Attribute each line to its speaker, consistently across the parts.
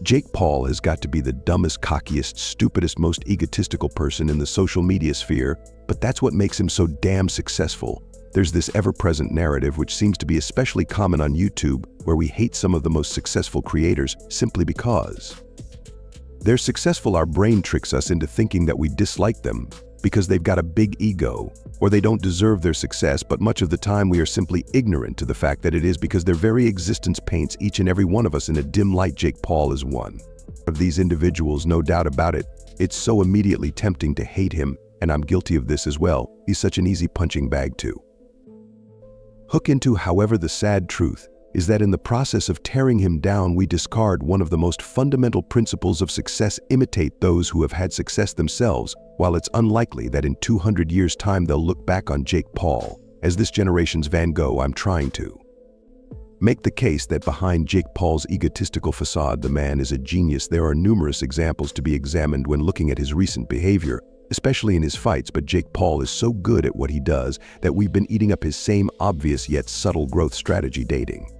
Speaker 1: Jake Paul has got to be the dumbest, cockiest, stupidest, most egotistical person in the social media sphere, but that's what makes him so damn successful. There's this ever-present narrative which seems to be especially common on YouTube, where we hate some of the most successful creators simply because they're successful. Our brain tricks us into thinking that we dislike them because they've got a big ego, or they don't deserve their success, but much of the time we are simply ignorant to the fact that it is because their very existence paints each and every one of us in a dim light. Jake Paul is one of these individuals, no doubt about it. It's so immediately tempting to hate him, and I'm guilty of this as well. He's such an easy punching bag to hook into. However, the sad truth is that in the process of tearing him down, we discard one of the most fundamental principles of success: imitate those who have had success themselves. While it's unlikely that in 200 years' time they'll look back on Jake Paul as this generation's Van Gogh, I'm trying to make the case that behind Jake Paul's egotistical facade, the man is a genius. There are numerous examples to be examined when looking at his recent behavior, especially in his fights, but Jake Paul is so good at what he does that we've been eating up his same obvious yet subtle growth strategy, dating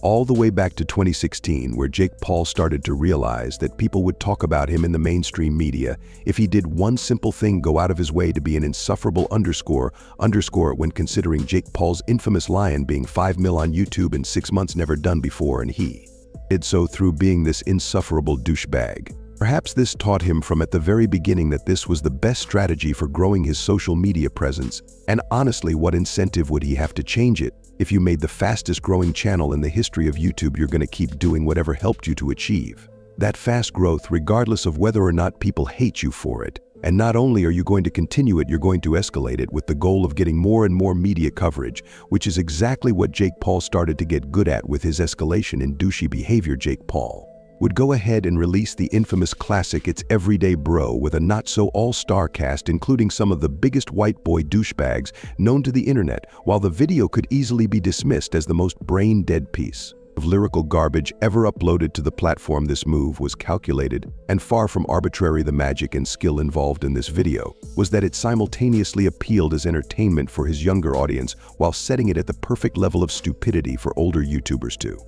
Speaker 1: all the way back to 2016, where Jake Paul started to realize that people would talk about him in the mainstream media if he did one simple thing: go out of his way to be an insufferable underscore when considering Jake Paul's infamous lion being 5 mil on YouTube in 6 months, never done before, and he did so through being this insufferable douchebag. Perhaps this taught him from at the very beginning that this was the best strategy for growing his social media presence. And honestly, what incentive would he have to change it? If you made the fastest growing channel in the history of YouTube, you're going to keep doing whatever helped you to achieve that fast growth, regardless of whether or not people hate you for it. And not only are you going to continue it, you're going to escalate it with the goal of getting more and more media coverage, which is exactly what Jake Paul started to get good at with his escalation in douchey behavior. Jake Paul would go ahead and release the infamous classic It's Everyday Bro with a not-so-all-star cast, including some of the biggest white boy douchebags known to the internet, while the video could easily be dismissed as the most brain-dead piece of lyrical garbage ever uploaded to the platform. This move was calculated and far from arbitrary. The magic and skill involved in this video was that it simultaneously appealed as entertainment for his younger audience while setting it at the perfect level of stupidity for older YouTubers to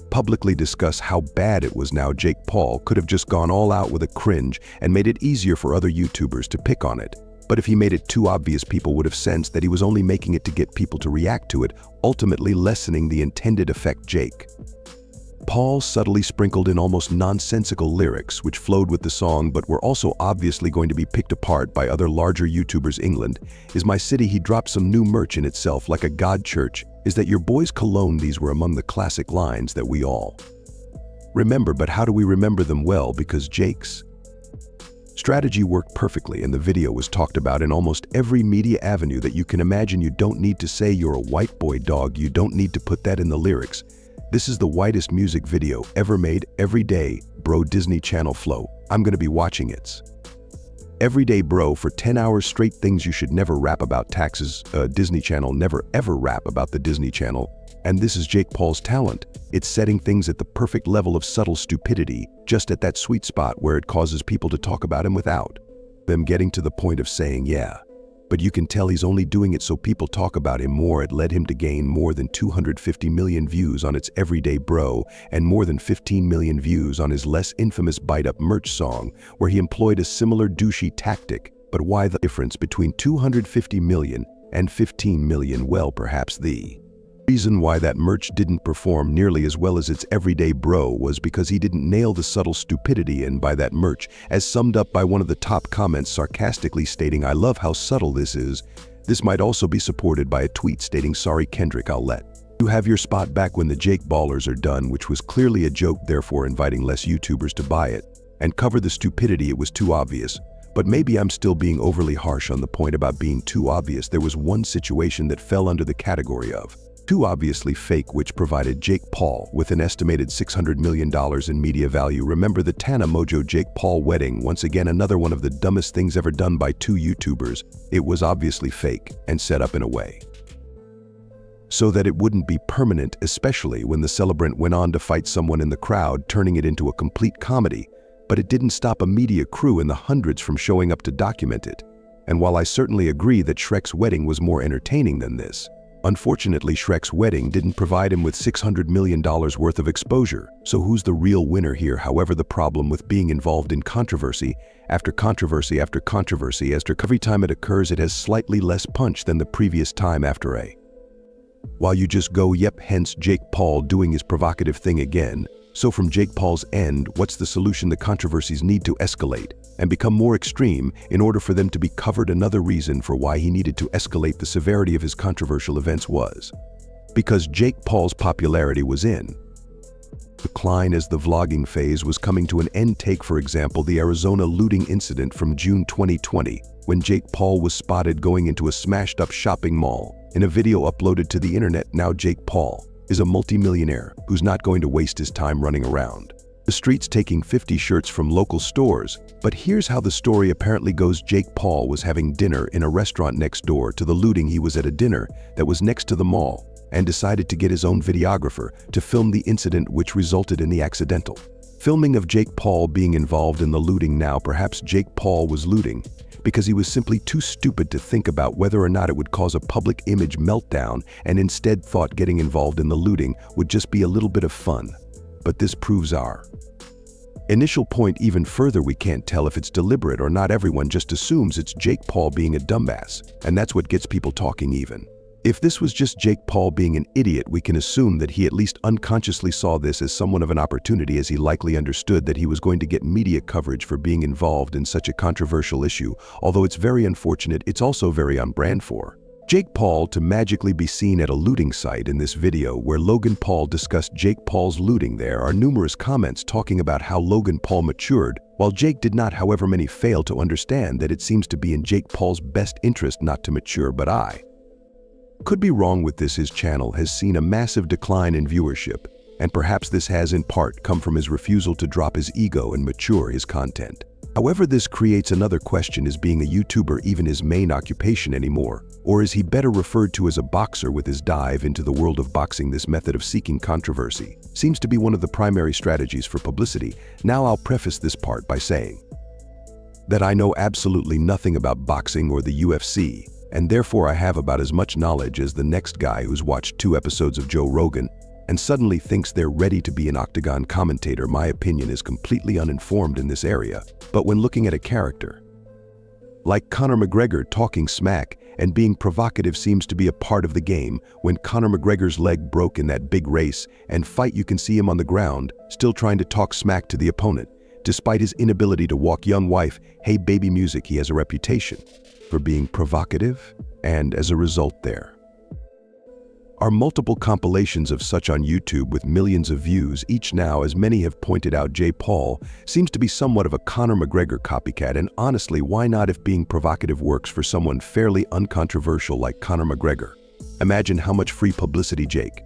Speaker 1: publicly discuss how bad it was. Now, Jake Paul could have just gone all out with a cringe and made it easier for other YouTubers to pick on it. But if he made it too obvious, people would have sensed that he was only making it to get people to react to it, ultimately lessening the intended effect. Jake Paul subtly sprinkled in almost nonsensical lyrics which flowed with the song but were also obviously going to be picked apart by other larger YouTubers. England is my city. He dropped some new merch in itself like a god. Church is that your boy's cologne? These were among the classic lines that we all remember, but how do we remember them? Well, because Jake's strategy worked perfectly, and the video was talked about in almost every media avenue that you can imagine. You don't need to say you're a white boy, dog. You don't need to put that in the lyrics. This is the whitest music video ever made. Everyday Bro, Disney Channel flow. I'm gonna be watching It's Everyday Bro for 10 hours straight. Things you should never rap about. Taxes, Disney Channel. Never ever rap about the Disney Channel. And this is Jake Paul's talent. It's setting things at the perfect level of subtle stupidity, just at that sweet spot where it causes people to talk about him without them getting to the point of saying, yeah. But you can tell he's only doing it so people talk about him more. It led him to gain more than 250 million views on It's Everyday Bro and more than 15 million views on his less infamous Bite Up merch song, where he employed a similar douchey tactic. But why the difference between 250 million and 15 million? Well, perhaps the reason why that merch didn't perform nearly as well as It's Everyday Bro was because he didn't nail the subtle stupidity in by that merch, as summed up by one of the top comments sarcastically stating, "I love how subtle this is." This might also be supported by a tweet stating, "Sorry Kendrick, I'll let you have your spot back when the Jake Ballers are done," which was clearly a joke, therefore inviting less YouTubers to buy it and cover the stupidity. It was too obvious. But maybe I'm still being overly harsh on the point about being too obvious. There was one situation that fell under the category of too obviously fake, which provided Jake Paul with an estimated $600 million in media value. Remember the Tana Mojo Jake Paul wedding? Once again, another one of the dumbest things ever done by two YouTubers. It was obviously fake and set up in a way so that it wouldn't be permanent, especially when the celebrant went on to fight someone in the crowd, turning it into a complete comedy. But it didn't stop a media crew in the hundreds from showing up to document it. And while I certainly agree that Shrek's wedding was more entertaining than this, Unfortunately, Shrek's wedding didn't provide him with $600 million worth of exposure, so who's the real winner here? However, the problem with being involved in controversy after controversy after controversy, every time it occurs it has slightly less punch than the previous time after a while you just go, yep, hence Jake Paul doing his provocative thing again. So from Jake Paul's end, what's the solution? The controversies need to escalate and become more extreme in order for them to be covered. Another reason for why he needed to escalate the severity of his controversial events was because Jake Paul's popularity was in decline as the vlogging phase was coming to an end. Take, for example, the Arizona looting incident from June 2020, when Jake Paul was spotted going into a smashed-up shopping mall. In a video uploaded to the internet, now Jake Paul is a multimillionaire who's not going to waste his time running around the streets taking 50 shirts from local stores. But here's how the story apparently goes. Jake Paul was having dinner in a restaurant next door to the looting. He was at a dinner that was next to the mall and decided to get his own videographer to film the incident, which resulted in the accidental filming of Jake Paul being involved in the looting. Now, perhaps Jake Paul was looting because he was simply too stupid to think about whether or not it would cause a public image meltdown, and instead thought getting involved in the looting would just be a little bit of fun. But this proves our initial point even further. We can't tell if it's deliberate or not. Everyone just assumes it's Jake Paul being a dumbass, and that's what gets people talking. Even if this was just Jake Paul being an idiot, we can assume that he at least unconsciously saw this as somewhat of an opportunity, as he likely understood that he was going to get media coverage for being involved in such a controversial issue. Although it's very unfortunate, it's also very on brand for Jake Paul to magically be seen at a looting site. In this video where Logan Paul discussed Jake Paul's looting, there are numerous comments talking about how Logan Paul matured, while Jake did not. However, many fail to understand that it seems to be in Jake Paul's best interest not to mature, but I could be wrong with this. His channel has seen a massive decline in viewership, and perhaps this has in part come from his refusal to drop his ego and mature his content. However, this creates another question: is being a YouTuber even his main occupation anymore? Or is he better referred to as a boxer with his dive into the world of boxing? This method of seeking controversy seems to be one of the primary strategies for publicity. Now, I'll preface this part by saying that I know absolutely nothing about boxing or the UFC, and therefore I have about as much knowledge as the next guy who's watched 2 episodes of Joe Rogan and suddenly thinks they're ready to be an octagon commentator. My opinion is completely uninformed in this area, but when looking at a character like Conor McGregor, talking smack and being provocative seems to be a part of the game. When Conor McGregor's leg broke in that big race and fight, you can see him on the ground still trying to talk smack to the opponent, despite his inability to walk. Young wife, hey baby music. He has a reputation for being provocative, and as a result there are multiple compilations of such on YouTube with millions of views each. Now, as many have pointed out, Jake Paul seems to be somewhat of a Conor McGregor copycat, and honestly, why not if being provocative works for someone fairly uncontroversial like Conor McGregor? Imagine how much free publicity Jake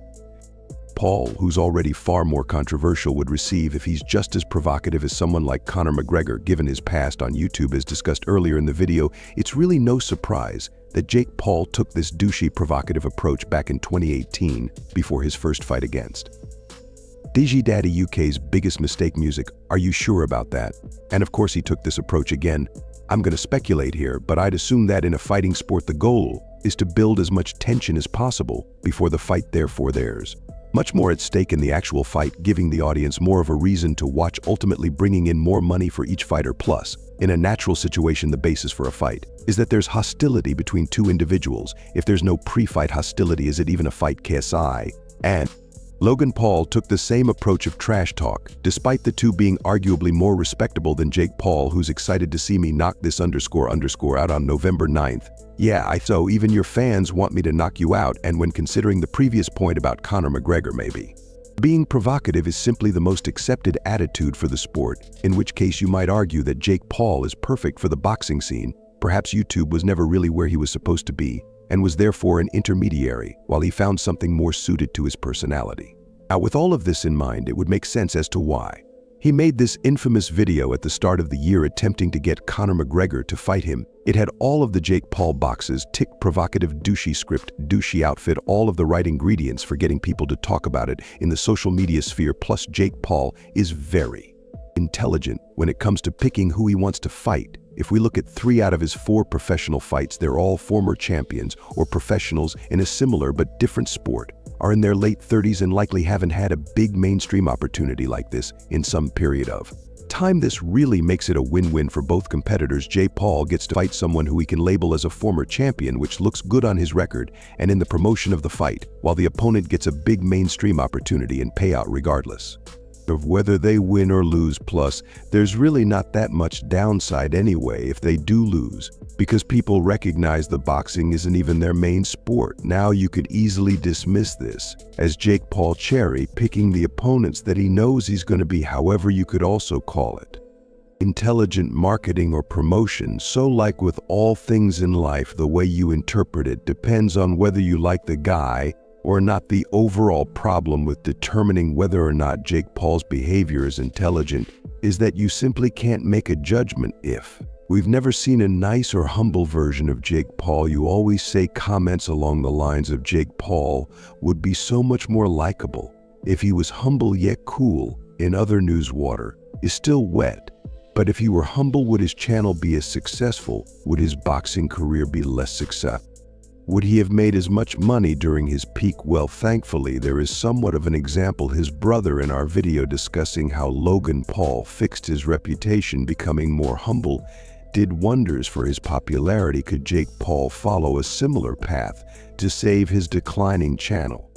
Speaker 1: Paul, who's already far more controversial, would receive if he's just as provocative as someone like Conor McGregor. Given his past on YouTube, as discussed earlier in the video, it's really no surprise that Jake Paul took this douchey, provocative approach back in 2018 before his first fight against DG Daddy, UK's biggest mistake music. Are you sure about that? And of course he took this approach again. I'm going to speculate here, but I'd assume that in a fighting sport the goal is to build as much tension as possible before the fight. Therefore there's much more at stake in the actual fight, giving the audience more of a reason to watch, ultimately bringing in more money for each fighter. Plus, in a natural situation, the basis for a fight is that there's hostility between 2 individuals. If there's no pre-fight hostility, is it even a fight? KSI and Logan Paul took the same approach of trash talk, despite the 2 being arguably more respectable than Jake Paul, who's excited to see me knock this _ out on November 9th. Yeah, so even your fans want me to knock you out. And when considering the previous point about Conor McGregor, maybe being provocative is simply the most accepted attitude for the sport, in which case you might argue that Jake Paul is perfect for the boxing scene. Perhaps YouTube was never really where he was supposed to be, and was therefore an intermediary, while he found something more suited to his personality. Now, with all of this in mind, it would make sense as to why he made this infamous video at the start of the year attempting to get Conor McGregor to fight him. It had all of the Jake Paul boxes tick: provocative, douchey script, douchey outfit, all of the right ingredients for getting people to talk about it in the social media sphere. Plus, Jake Paul is very intelligent when it comes to picking who he wants to fight. If we look at 3 out of his 4 professional fights, they're all former champions or professionals in a similar but different sport, are in their late 30s and likely haven't had a big mainstream opportunity like this in some period of time. This really makes it a win-win for both competitors. Jake Paul gets to fight someone who he can label as a former champion, which looks good on his record and in the promotion of the fight, while the opponent gets a big mainstream opportunity and payout regardless of whether they win or lose. Plus, there's really not that much downside anyway if they do lose, because people recognize the boxing isn't even their main sport. Now you could easily dismiss this as Jake Paul cherry picking the opponents that he knows he's going to be. However, you could also call it intelligent marketing or promotion. So like with all things in life, the way you interpret it depends on whether you like the guy or not. The overall problem with determining whether or not Jake Paul's behavior is intelligent is that you simply can't make a judgment if we've never seen a nice or humble version of Jake Paul. You always say comments along the lines of Jake Paul would be so much more likable if he was humble yet cool. In other news, water is still wet, but if he were humble, would his channel be as successful? Would his boxing career be less successful? Would he have made as much money during his peak? Well, thankfully, there is somewhat of an example. His brother in our video discussing how Logan Paul fixed his reputation, becoming more humble, did wonders for his popularity. Could Jake Paul follow a similar path to save his declining channel?